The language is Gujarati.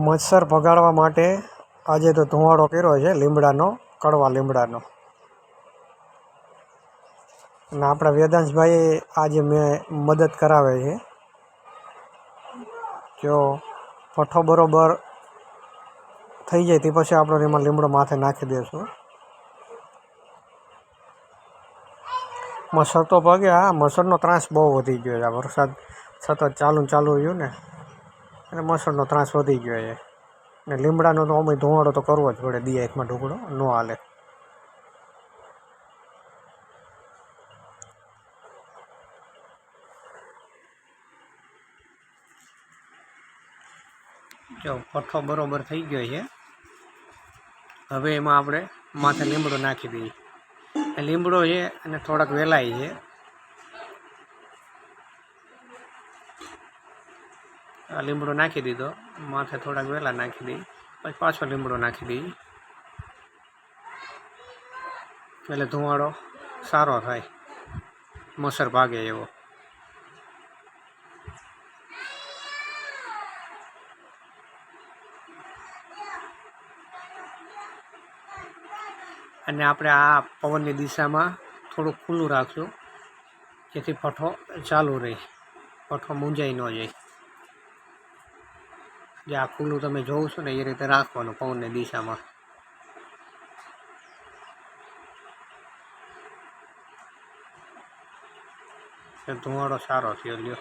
મચ્છર ભગાડવા માટે આજે તો ધુવાડો કર્યો છે લીમડાનો, કડવા લીમડાનો. અને આપણા વેદાંશભાઈ આજે મેં મદદ કરાવે છે. જો પઠ્ઠો બરોબર થઈ જાય તે પછી આપણે એમાં લીમડો માથે નાખી દઈશું. મચ્છર તો ભાગ્યા, મચ્છરનો ત્રાસ બહુ વધી ગયો છે. આ વરસાદ સતત ચાલુ રહ્યું ને એટલે મચ્છરનો ત્રાસ વધી ગયો છે. ને લીમડાનો તો અમે ધુવાડો તો કરવો જ પડે, દિયાતમાં ઢોકળો ન હાલે. જો પઠ્ઠો બરોબર થઈ ગયો છે. હવે એમાં આપણે માથે લીમડો નાખી દઈએ. લીમડો છે અને થોડાક વેલાય છે. આ લીમડો નાખી દીધો, માથે થોડાક વેલા નાખી દઈએ, પછી પાછો લીમડો નાખી દઈએ એટલે ધુવાડો સારો થાય, મચ્છર ભાગે એવો. અને આપણે આ પવનની દિશામાં થોડુંક ખુલ્લું રાખશું જેથી પઠ્ઠો ચાલુ રહે, પઠ્ઠો મૂંઝાઈ ન જાય. જે આ ખુલ્લું તમે જોવો છો ને એ રીતે રાખવાનું પવનની દિશામાં. ધુવાડો સારો થયો લ્યો.